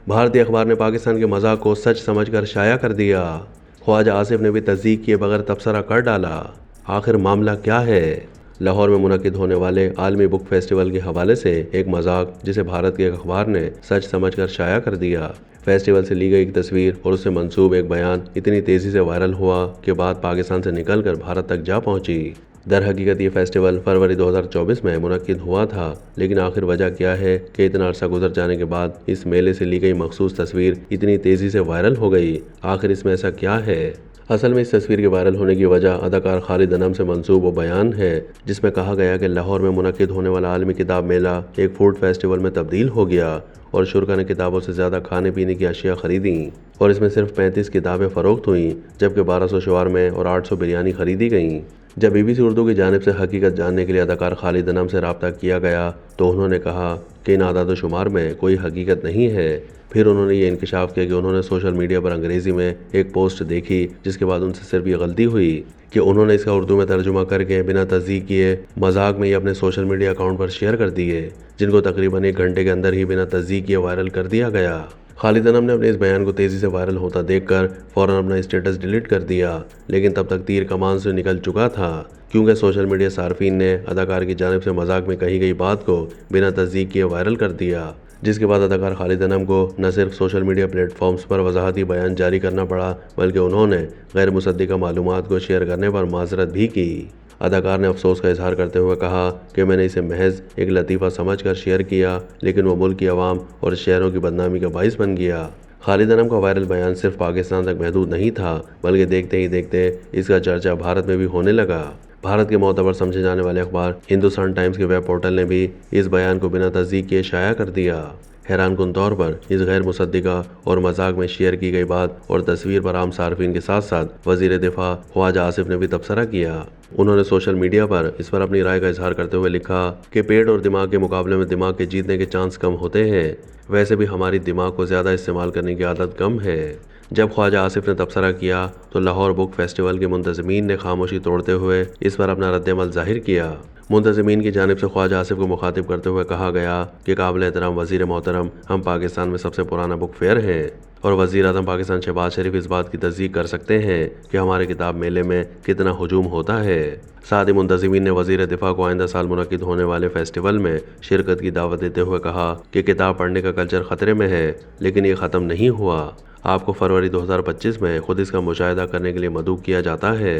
بھارتی اخبار نے پاکستان کے مذاق کو سچ سمجھ کر شائع کر دیا۔ خواجہ آصف نے بھی تصدیق کیے بغیر تبصرہ کر ڈالا۔ آخر معاملہ کیا ہے؟ لاہور میں منعقد ہونے والے عالمی بک فیسٹیول کے حوالے سے ایک مذاق جسے بھارت کے ایک اخبار نے سچ سمجھ کر شائع کر دیا۔ فیسٹیول سے لی گئی ایک تصویر اور اس سے منسوب ایک بیان اتنی تیزی سے وائرل ہوا کہ بات پاکستان سے نکل کر بھارت تک جا پہنچی۔ در حقیقت یہ فیسٹیول فروری 2024 میں منعقد ہوا تھا، لیکن آخر وجہ کیا ہے کہ اتنا عرصہ گزر جانے کے بعد اس میلے سے لی گئی مخصوص تصویر اتنی تیزی سے وائرل ہو گئی؟ آخر اس میں ایسا کیا ہے؟ اصل میں اس تصویر کے وائرل ہونے کی وجہ اداکار خالد انم سے منسوب وہ بیان ہے جس میں کہا گیا کہ لاہور میں منعقد ہونے والا عالمی کتاب میلہ ایک فوڈ فیسٹیول میں تبدیل ہو گیا اور شرکا نے کتابوں سے زیادہ کھانے پینے کی اشیاء خریدیں اور اس میں صرف 35 کتابیں فروخت ہوئیں جبکہ 1200 شاورمے اور 800 بریانی خریدی گئیں۔ جب BBC اردو کی جانب سے حقیقت جاننے کے لیے اداکار خالد انم سے رابطہ کیا گیا تو انہوں نے کہا کہ ان اعداد و شمار میں کوئی حقیقت نہیں ہے۔ پھر انہوں نے یہ انکشاف کیا کہ انہوں نے سوشل میڈیا پر انگریزی میں ایک پوسٹ دیکھی جس کے بعد ان سے صرف یہ غلطی ہوئی کہ انہوں نے اس کا اردو میں ترجمہ کر کے بنا تصدیق کیے مذاق میں یہ اپنے سوشل میڈیا اکاؤنٹ پر شیئر کر دیے، جن کو تقریباً 1 گھنٹے کے اندر ہی بنا تصدیق کیے وائرل کر دیا گیا۔ خالد انم نے اپنے اس بیان کو تیزی سے وائرل ہوتا دیکھ کر فوراً اپنا اسٹیٹس ڈیلیٹ کر دیا، لیکن تب تک تیر کمان سے نکل چکا تھا کیونکہ سوشل میڈیا صارفین نے اداکار کی جانب سے مذاق میں کہی گئی بات کو بنا تصدیق کیے وائرل کر دیا، جس کے بعد اداکار خالد انم کو نہ صرف سوشل میڈیا پلیٹ فارمز پر وضاحتی بیان جاری کرنا پڑا بلکہ انہوں نے غیر مصدقہ معلومات کو شیئر کرنے پر معذرت بھی کی۔ اداکار نے افسوس کا اظہار کرتے ہوئے کہا کہ میں نے اسے محض ایک لطیفہ سمجھ کر شیئر کیا لیکن وہ ملک کی عوام اور شہروں کی بدنامی کا باعث بن گیا۔ خالد انم کا وائرل بیان صرف پاکستان تک محدود نہیں تھا بلکہ دیکھتے ہی دیکھتے اس کا چرچا بھارت میں بھی ہونے لگا۔ بھارت کے معتبر سمجھے جانے والے اخبار ہندوستان ٹائمز کے ویب پورٹل نے بھی اس بیان کو بنا تصدیق کیے شائع کر دیا۔ حیران کن طور پر اس غیر مصدقہ اور مذاق میں شیئر کی گئی بات اور تصویر پر عام صارفین کے ساتھ ساتھ وزیر دفاع خواجہ آصف نے بھی تبصرہ کیا۔ انہوں نے سوشل میڈیا پر اس پر اپنی رائے کا اظہار کرتے ہوئے لکھا کہ پیٹ اور دماغ کے مقابلے میں دماغ کے جیتنے کے چانس کم ہوتے ہیں، ویسے بھی ہماری دماغ کو زیادہ استعمال کرنے کی عادت کم ہے۔ جب خواجہ آصف نے تبصرہ کیا تو لاہور بک فیسٹیول کے منتظمین نے خاموشی توڑتے ہوئے اس پر اپنا رد عمل ظاہر کیا۔ منتظمین کی جانب سے خواجہ آصف کو مخاطب کرتے ہوئے کہا گیا کہ قابل احترام وزیر محترم، ہم پاکستان میں سب سے پرانا بک فیئر ہیں اور وزیر اعظم پاکستان شہباز شریف اس بات کی تصدیق کر سکتے ہیں کہ ہمارے کتاب میلے میں کتنا ہجوم ہوتا ہے۔ ساتھ ہی منتظمین نے وزیر دفاع کو آئندہ سال منعقد ہونے والے فیسٹیول میں شرکت کی دعوت دیتے ہوئے کہا کہ کتاب پڑھنے کا کلچر خطرے میں ہے لیکن یہ ختم نہیں ہوا، آپ کو فروری 2025 میں خود اس کا مشاہدہ کرنے کے لیے مدعو کیا جاتا ہے۔